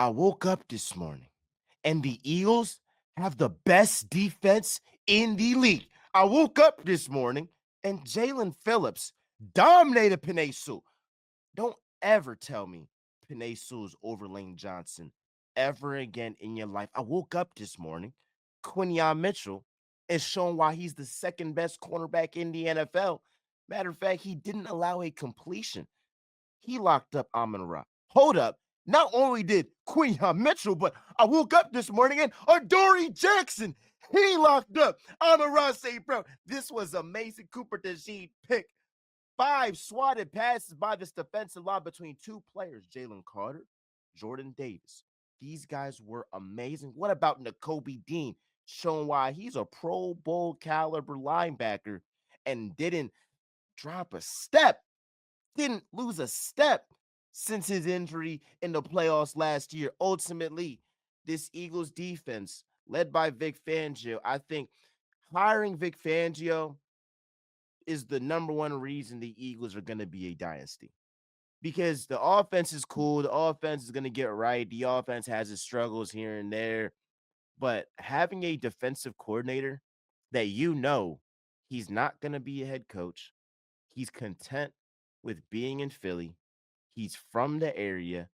I woke up this morning and the Eagles have the best defense in the league. I woke up this morning and Jalen Phillips dominated Penei Sewell. Don't ever tell me Penei Sewell's over Lane Johnson ever again in your life. I woke up this morning. Quinyon Mitchell is showing why he's the second best cornerback in the NFL. Matter of fact, he didn't allow a completion. He locked up Amon Ra. Hold up. Not only did Quinyon Mitchell, but I woke up this morning and Adoree Jackson, he locked up Amon Ra. Say, bro, this was amazing. Cooper DeJean pick. 5 swatted passes by this defensive line between 2 players, Jalen Carter, Jordan Davis. These guys were amazing. What about Nakobe Dean showing why he's a Pro Bowl caliber linebacker and didn't drop a step, didn't lose a step since his injury in the playoffs last year. Ultimately, this Eagles defense, led by Vic Fangio, I think hiring Vic Fangio is the number one reason the Eagles are going to be a dynasty. Because the offense is cool, the offense is going to get right. The offense has its struggles here and there, but having a defensive coordinator that he's not going to be a head coach, he's content with being in Philly, he's from the area,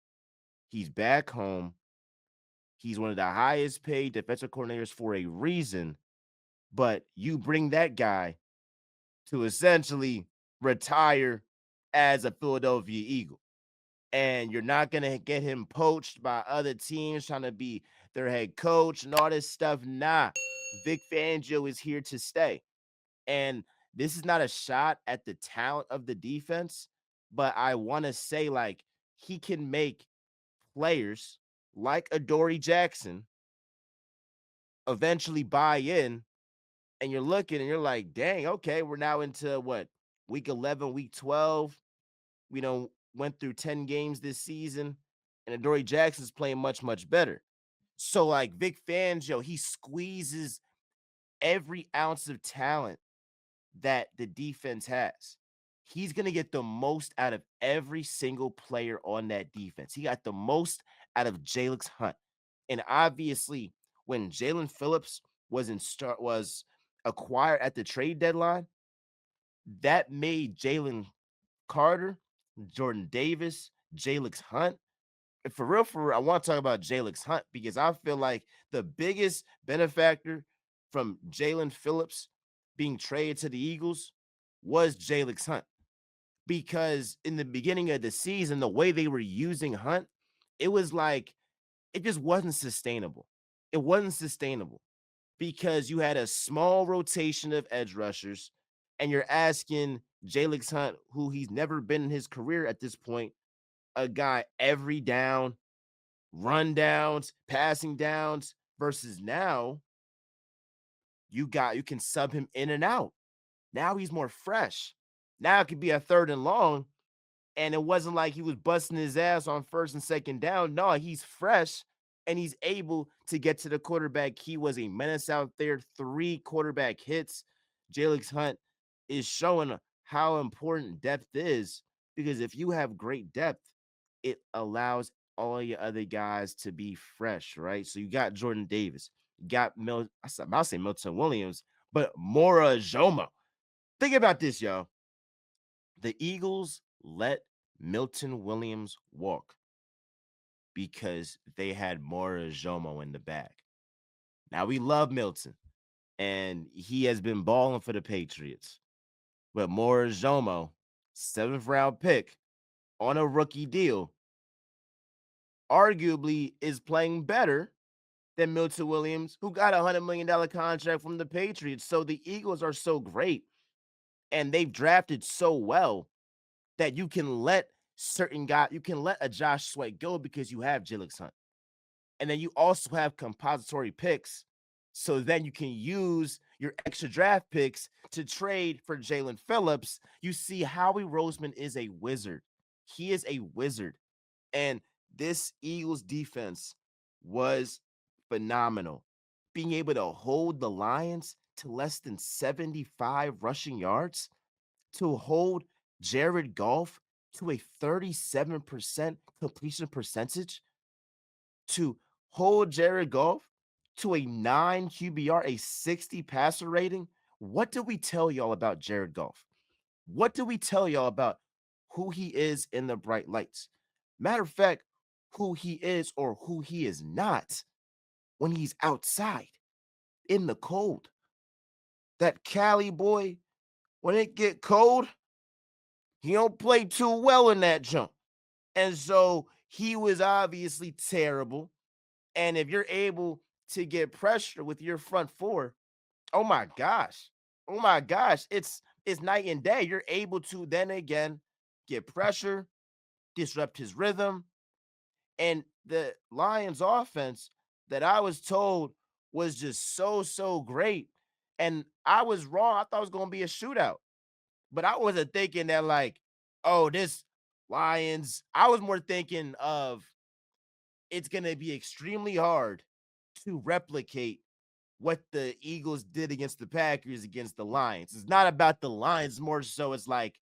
he's back home, he's one of the highest paid defensive coordinators for a reason, but you bring that guy to essentially retire as a Philadelphia Eagle. And you're not going to get him poached by other teams trying to be their head coach and all this stuff. Nah, Vic Fangio is here to stay. And this is not a shot at the talent of the defense, but I want to say, like, he can make players like Adoree Jackson eventually buy in. And you're looking and you're like, dang, okay, we're now into what, week 11, week 12. We know went through 10 games this season, and Adoree Jackson's playing much, much better. So, like Vic Fangio, he squeezes every ounce of talent that the defense has. He's going to get the most out of every single player on that defense. He got the most out of Jalen Hunt. And obviously, when Jalen Phillips was acquired at the trade deadline, that made Jalen Carter, Jordan Davis, Jalen Hunt. And for real, I want to talk about Jalen Hunt because I feel like the biggest benefactor from Jalen Phillips being traded to the Eagles was Jalen Hunt. Because in the beginning of the season, the way they were using Hunt, it was like it just wasn't sustainable. It wasn't sustainable because you had a small rotation of edge rushers, and you're asking Jalen Hunt, who he's never been in his career at this point, a guy every down, run downs, passing downs, versus now you can sub him in and out. Now he's more fresh. Now it could be a 3rd and long, and it wasn't like he was busting his ass on 1st and 2nd down. No, he's fresh and he's able to get to the quarterback. He was a menace out there, 3 quarterback hits. Jalen Hunt is showing how important depth is because if you have great depth, it allows all your other guys to be fresh, right? So you got Jordan Davis, you got I'll say Milton Williams, but Mora Jomo. Think about this, y'all. The Eagles let Milton Williams walk because they had Mora Jomo in the back. Now we love Milton, and he has been balling for the Patriots. But Mora Jomo, 7th round pick on a rookie deal, arguably is playing better than Milton Williams, who got $100 million contract from the Patriots. So the Eagles are so great and they've drafted so well that you can let certain guys, you can let a Josh Sweat go because you have Jalen Hunt. And then you also have compository picks. So then you can use your extra draft picks to trade for Jalen Phillips. You see, Howie Roseman is a wizard. He is a wizard. And this Eagles defense was phenomenal. Being able to hold the Lions to less than 75 rushing yards, to hold Jared Goff to a 37% completion percentage. to hold Jared Goff to a 9 QBR, a 60 passer rating. What do we tell y'all about Jared Goff? What do we tell y'all about who he is in the bright lights? Matter of fact, who he is or who he is not when he's outside in the cold. That Cali boy, when it get cold, he don't play too well in that jump. And so he was obviously terrible. And if you're able to get pressure with your front four, oh my gosh. Oh my gosh. It's night and day. You're able to then again get pressure, disrupt his rhythm. And the Lions offense that I was told was just so great. And I was wrong. I thought it was going to be a shootout. But I wasn't thinking that like, oh, this Lions. I was more thinking of it's going to be extremely hard to replicate what the Eagles did against the Packers against the Lions. It's not about the Lions more so it's like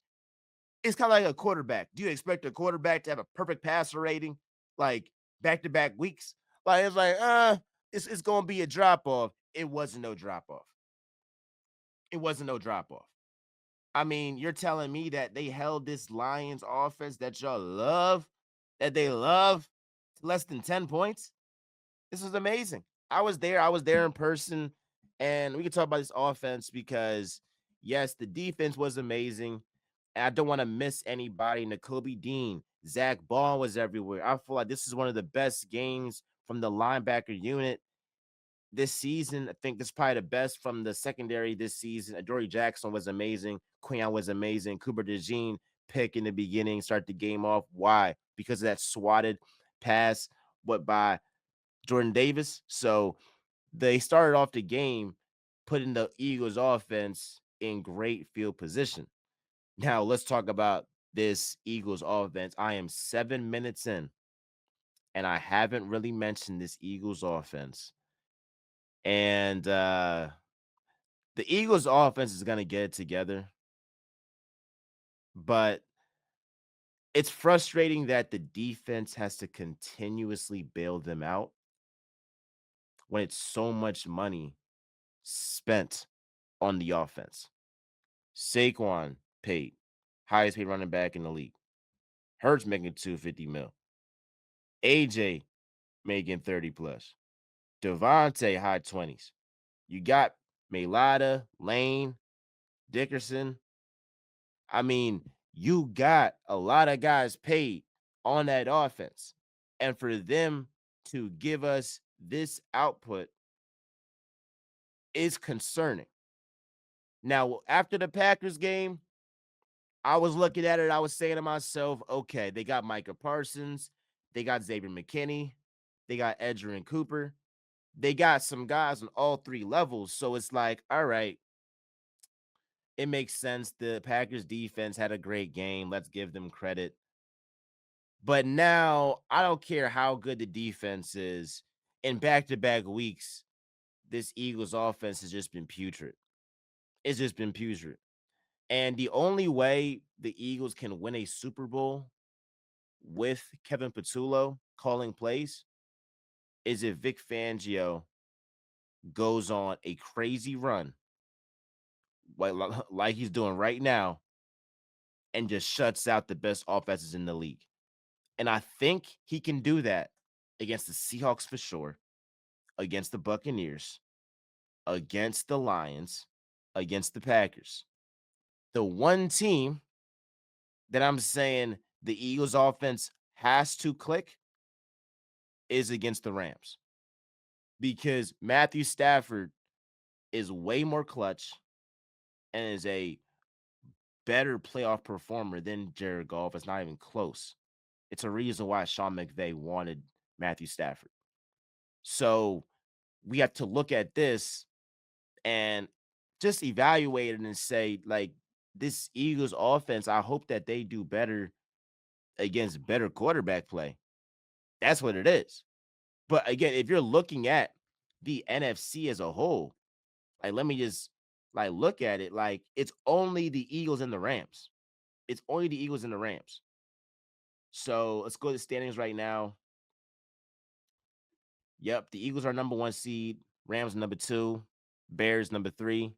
it's kind of like a quarterback. Do you expect a quarterback to have a perfect passer rating like back-to-back weeks? Like it's like, it's going to be a drop off. It wasn't no drop off. It wasn't no drop off. I mean, you're telling me that they held this Lions offense that y'all love, that they love to less than 10 points? This is amazing. I was there in person, and we can talk about this offense because yes, the defense was amazing. And I don't want to miss anybody. N'Kobe Dean, Zach Ball was everywhere. I feel like this is one of the best games from the linebacker unit this season. I think this is probably the best from the secondary this season. Adoree Jackson was amazing. Quinyon was amazing. Cooper DeJean pick in the beginning, start the game off. Why? Because of that swatted pass, what by Jordan Davis. So they started off the game putting the Eagles offense in great field position. Now let's talk about this Eagles offense. I am 7 minutes in, and I haven't really mentioned this Eagles offense. And the Eagles offense is gonna get it together, but it's frustrating that the defense has to continuously bail them out when it's so much money spent on the offense. Saquon paid, highest paid running back in the league. Hurts making 250 mil. AJ making 30 plus. Devontae high 20s. You got Mailata, Lane, Dickerson. I mean, you got a lot of guys paid on that offense. And for them to give us this output is concerning. Now, after the Packers game, I was looking at it. I was saying to myself, okay, they got Micah Parsons, they got Xavier McKinney, they got Edgerrin Cooper, they got some guys on all three levels. So it's like, all right, it makes sense. The Packers defense had a great game. Let's give them credit. But now I don't care how good the defense is. In back-to-back weeks, this Eagles offense has just been putrid. It's just been putrid. And the only way the Eagles can win a Super Bowl with Kevin Patullo calling plays is if Vic Fangio goes on a crazy run like he's doing right now and just shuts out the best offenses in the league. And I think he can do that against the Seahawks for sure, against the Buccaneers, against the Lions, against the Packers. The one team that I'm saying the Eagles offense has to click is against the Rams because Matthew Stafford is way more clutch and is a better playoff performer than Jared Goff. It's not even close. It's a reason why Sean McVay wanted Matthew Stafford. So we have to look at this and just evaluate it and say, like, this Eagles offense, I hope that they do better against better quarterback play. That's what it is. But again, if you're looking at the NFC as a whole, like, let me just like look at it. Like, it's only the Eagles and the Rams. It's only the Eagles and the Rams. So let's go to the standings right now. Yep, the Eagles are number 1 seed, Rams number 2, Bears number 3,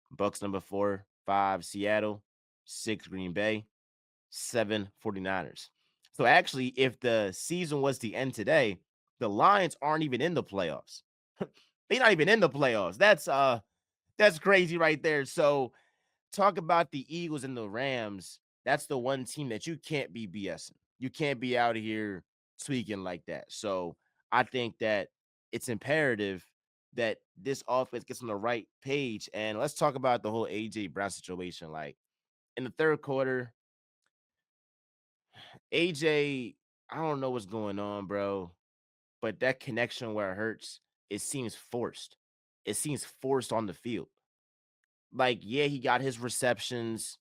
Bucks number 4, 5 Seattle, 6 Green Bay, 7 49ers. So actually, if the season was to end today, the Lions aren't even in the playoffs. They're not even in the playoffs. That's crazy right there. So talk about the Eagles and the Rams. That's the one team that you can't be BSing. You can't be out here tweaking like that. So I think that it's imperative that this offense gets on the right page. And let's talk about the whole AJ Brown situation. Like in the third quarter, AJ, I don't know what's going on, bro, but that connection where it hurts, it seems forced. It seems forced on the field. Like, yeah, he got his receptions,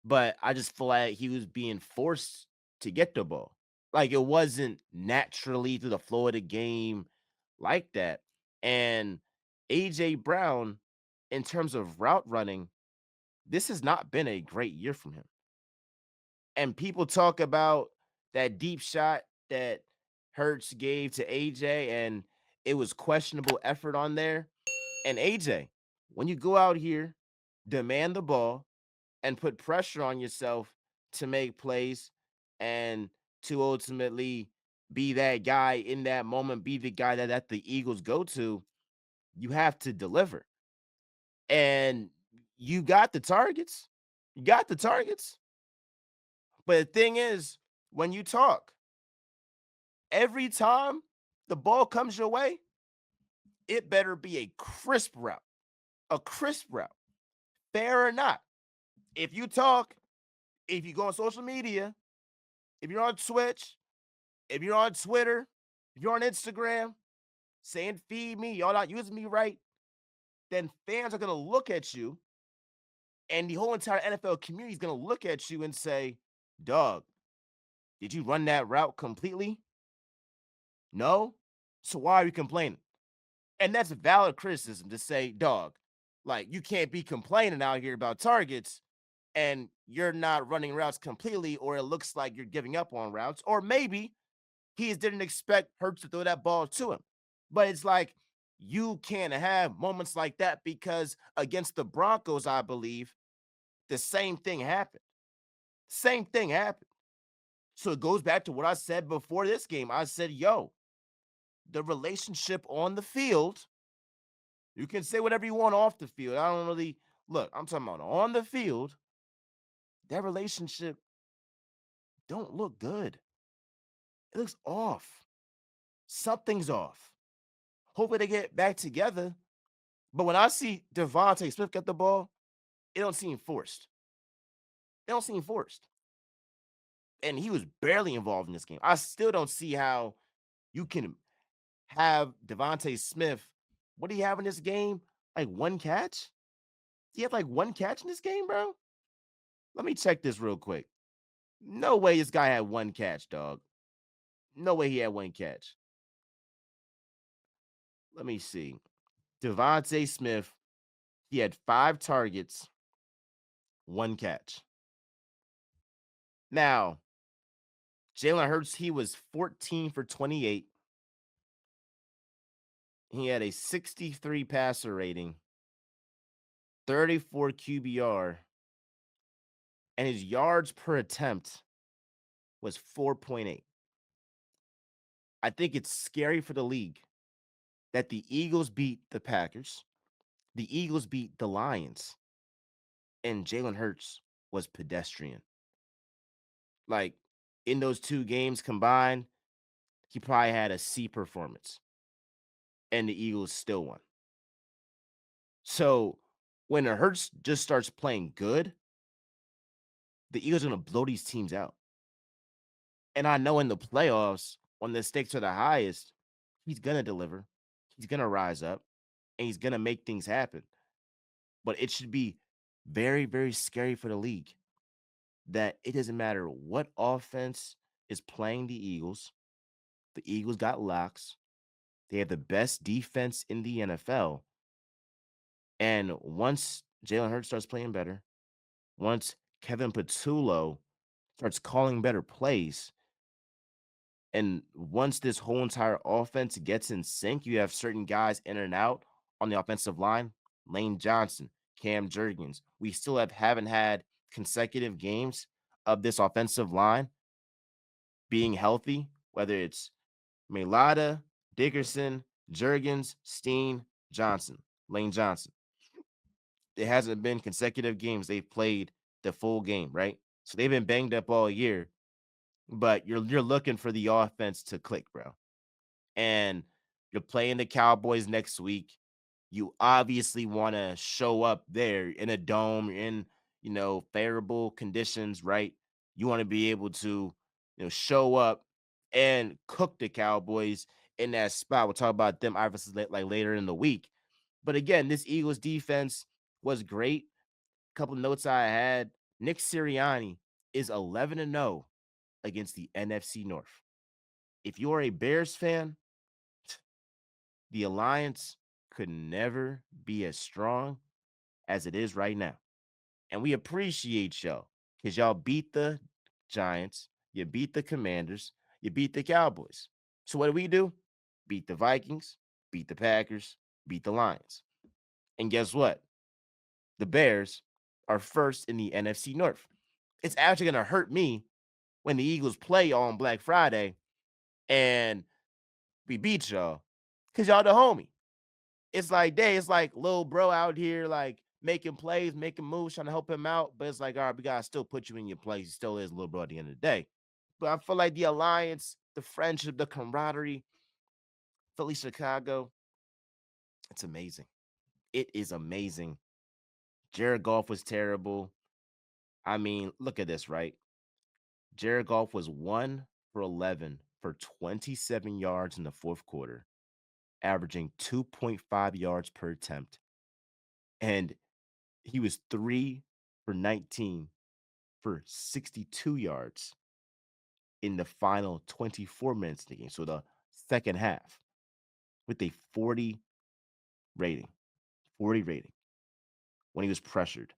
but I just feel like he was being forced to get the ball. Like it wasn't naturally through the flow of the game like that. And AJ Brown, in terms of route running, this has not been a great year from him. And people talk about that deep shot that Hurts gave to AJ, and it was questionable effort on there. And AJ, when you go out here, demand the ball, and put pressure on yourself to make plays and to ultimately be that guy in that moment, be the guy that the Eagles go to, you have to deliver. And you got the targets. You got the targets. But the thing is, when you talk, every time the ball comes your way, it better be a crisp route, fair or not. If you talk, if you go on social media, if you're on Twitch, if you're on Twitter, if you're on Instagram, saying feed me, y'all not using me right, then fans are gonna look at you and the whole entire NFL community is gonna look at you and say, dog, did you run that route completely? No? So why are you complaining? And that's a valid criticism to say, dog, like you can't be complaining out here about targets and you're not running routes completely, or it looks like you're giving up on routes, or maybe he just didn't expect Hurts to throw that ball to him. But it's like you can't have moments like that because against the Broncos, I believe the same thing happened. Same thing happened. So it goes back to what I said before this game. I said, yo, the relationship on the field, you can say whatever you want off the field. I don't really look, I'm talking about on the field, that relationship don't look good. It looks off. Something's off. Hopefully they get back together. But when I see Devontae Smith get the ball, it don't seem forced. It don't seem forced. And he was barely involved in this game. I still don't see how you can have Devontae Smith. What do you have in this game? Like one catch? He had like one catch in this game, bro? Let me check this real quick. No way this guy had one catch, dog. No way he had one catch. Let me see. Devontae Smith, he had 5 targets, one catch. Now, Jalen Hurts, he was 14 for 28. He had a 63 passer rating, 34 QBR, and his yards per attempt was 4.8. I think it's scary for the league that the Eagles beat the Packers, the Eagles beat the Lions, and Jalen Hurts was pedestrian. Like in those two games combined, he probably had a C performance, and the Eagles still won. So when the Hurts just starts playing good, the Eagles are gonna blow these teams out. And I know in the playoffs, when the stakes are the highest, he's gonna deliver, he's gonna rise up, and he's gonna make things happen. But it should be very, very scary for the league that it doesn't matter what offense is playing the Eagles. The Eagles got locks. They have the best defense in the NFL. And once Jalen Hurts starts playing better, once Kevin Patullo starts calling better plays, And once this whole entire offense gets in sync, you have certain guys in and out on the offensive line. Lane Johnson, Cam Jurgens. We still haven't had consecutive games of this offensive line being healthy, whether it's Melada, Dickerson, Jurgens, Steen, Johnson, Lane Johnson. It hasn't been consecutive games they've played the full game, right? So they've been banged up all year, but you're looking for the offense to click, bro. And you're playing the Cowboys next week. You obviously want to show up there in a dome, in favorable conditions, right? You want to be able to show up and cook the Cowboys in that spot. We'll talk about them obviously like later in the week. But again, this Eagles defense was great. A couple notes I had: Nick Sirianni is 11-0 against the NFC North. If you're a Bears fan, the alliance could never be as strong as it is right now. And we appreciate y'all because y'all beat the Giants, you beat the Commanders, you beat the Cowboys. So what do we do? Beat the Vikings, beat the Packers, beat the Lions. And guess what? The Bears are first in the NFC North. It's actually going to hurt me when the Eagles play on Black Friday and we beat y'all because y'all the homie. It's like little bro out here like making plays, making moves, trying to help him out. But it's like, all right, we gotta still put you in your place. He still is little bro at the end of the day. But I feel like the alliance, the friendship, the camaraderie, Philly, Chicago, it's amazing. It is amazing. Jared Goff was terrible. I mean, look at this, right? Jared Goff was 1 for 11 for 27 yards in the fourth quarter, averaging 2.5 yards per attempt. And he was 3 for 19 for 62 yards in the final 24 minutes of the game. So the second half with a 40 rating, 40 rating when he was pressured.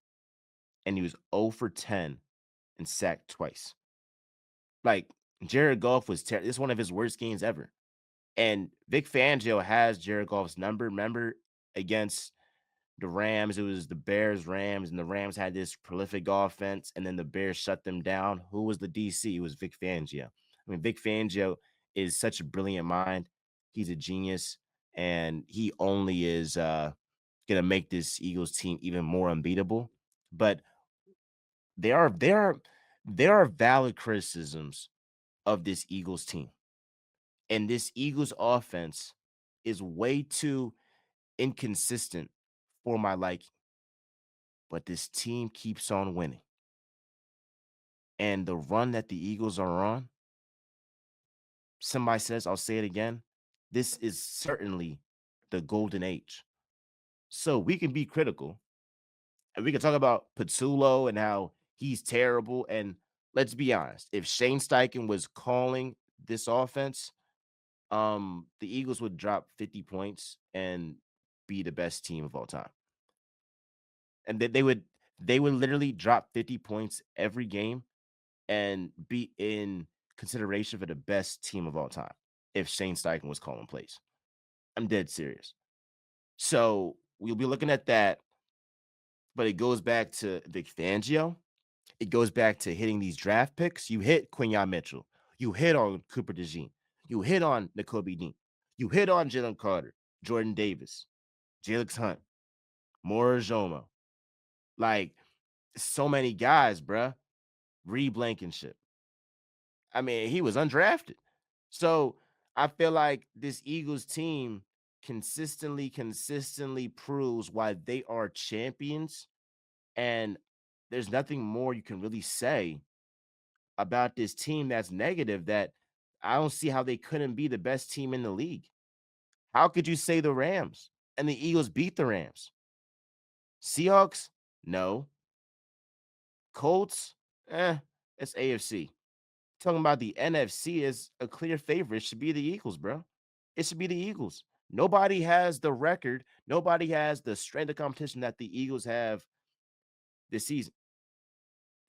And he was 0 for 10 and sacked twice. Like Jared Goff was terrible. This is one of his worst games ever. And Vic Fangio has Jared Goff's number. Remember against the Rams, it was the Bears, Rams, and the Rams had this prolific offense, and then the Bears shut them down. Who was the DC? It was Vic Fangio. I mean, Vic Fangio is such a brilliant mind. He's a genius, and he only is gonna make this Eagles team even more unbeatable. But there are there are there are valid criticisms of this Eagles team. And this Eagles offense is way too inconsistent for my liking. But this team keeps on winning. And the run that the Eagles are on, somebody says, I'll say it again, this is certainly the golden age. So we can be critical and we can talk about Patullo and how he's terrible. And let's be honest, if Shane Steichen was calling this offense, the Eagles would drop 50 points and be the best team of all time. And they would literally drop 50 points every game and be in consideration for the best team of all time if Shane Steichen was calling plays. I'm dead serious. So we'll be looking at that, but it goes back to Vic Fangio. It goes back to hitting these draft picks. You hit Quinyon Mitchell. You hit on Cooper DeJean. You hit on N'Kobe Dean. You hit on Jalen Carter, Jordan Davis, Jalix Hunt, Mora Jomo. Like so many guys, bruh. Reed Blankenship. I mean, he was undrafted. So I feel like this Eagles team consistently proves why they are champions. And there's nothing more you can really say about this team that's negative that I don't see how they couldn't be the best team in the league. How could you say the Rams and the Eagles beat the Rams? Seahawks? No. Colts? It's AFC. Talking about the NFC is a clear favorite. It should be the Eagles, bro. It should be the Eagles. Nobody has the record. Nobody has the strength of competition that the Eagles have this season.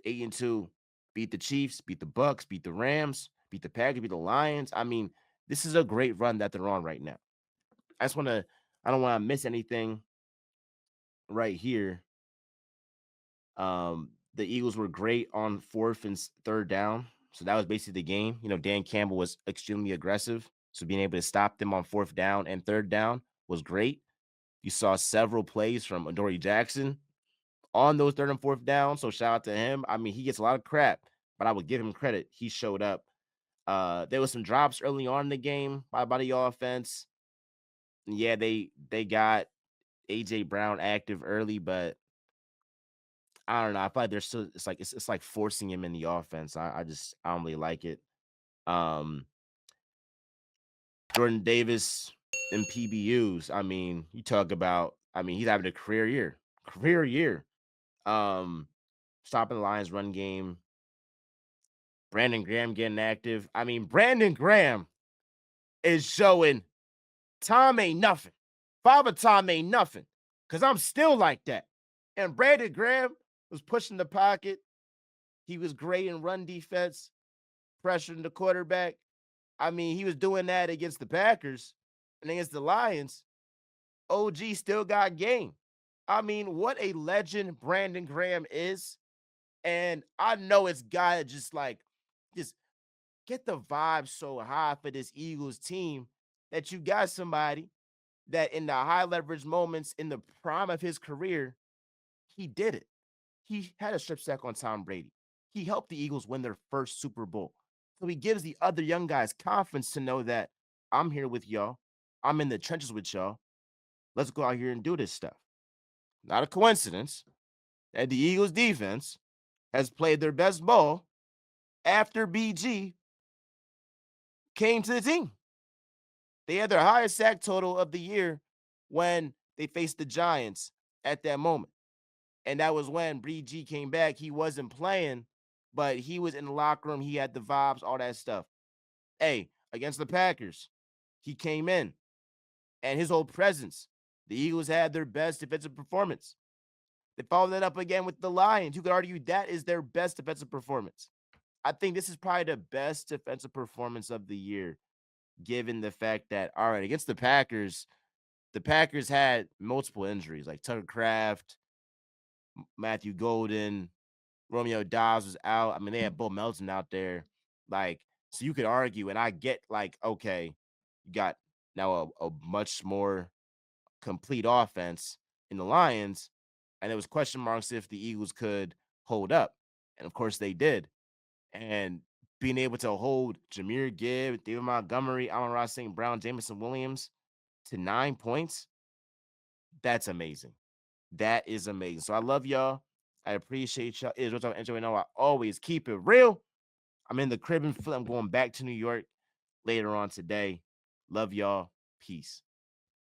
8-2, beat the Chiefs, beat the Bucks, beat the Rams, beat the Packers, beat the Lions. I mean, this is a great run that they're on right now. I just want to, I don't want to miss anything right here. The Eagles were great on fourth and third down. So that was basically the game. You know, Dan Campbell was extremely aggressive. So being able to stop them on fourth down and third down was great. You saw several plays from Adoree Jackson on those third and fourth down. So shout out to him. I mean, he gets a lot of crap, but I would give him credit. He showed up. There was some drops early on in the game by the offense. Yeah, they got AJ Brown active early, but I don't know. I feel like they're still it's like forcing him in the offense. I don't really like it. Um Jordan Davis and PBUs. I mean, you talk about he's having a career year. Career year. Um Stopping the Lions run game. Brandon Graham getting active. I mean, Brandon Graham is showing Tom ain't nothing. Father Tom ain't nothing. Cause I'm still like that. And Brandon Graham was pushing the pocket. He was great in run defense, pressuring the quarterback. I mean, he was doing that against the Packers and against the Lions. OG still got game. I mean, what a legend Brandon Graham is. And I know it's got to just get the vibe so high for this Eagles team that you got somebody that in the high leverage moments in the prime of his career, he did it. He had a strip sack on Tom Brady. He helped the Eagles win their first Super Bowl. So he gives the other young guys confidence to know that I'm here with y'all. I'm in the trenches with y'all. Let's go out here and do this stuff. Not a coincidence that the Eagles defense has played their best ball after BG came to the team. They had their highest sack total of the year when they faced the Giants at that moment. And that was when BG came back. He wasn't playing, but he was in the locker room. He had the vibes, all that stuff. Hey, against the Packers, he came in and his whole presence. The Eagles had their best defensive performance. They followed that up again with the Lions. You could argue that is their best defensive performance. I think this is probably the best defensive performance of the year, given the fact that, all right, against the Packers had multiple injuries, like Tucker Kraft, Matthew Golden, Romeo Dobbs was out. I mean, they had Bo Melton out there. Like, so you could argue, and I get like, okay, you got now a much more complete offense in the Lions, and there was question marks if the Eagles could hold up. And of course they did. And being able to hold Jameer Gibbs, David Montgomery, Amon Ra St. Brown, Jameson Williams to 9 points, that's amazing. That is amazing. So I love y'all. I appreciate y'all. It is what y'all enjoy. Know I always keep it real. I'm in the crib and I'm going back to New York later on today. Love y'all. Peace.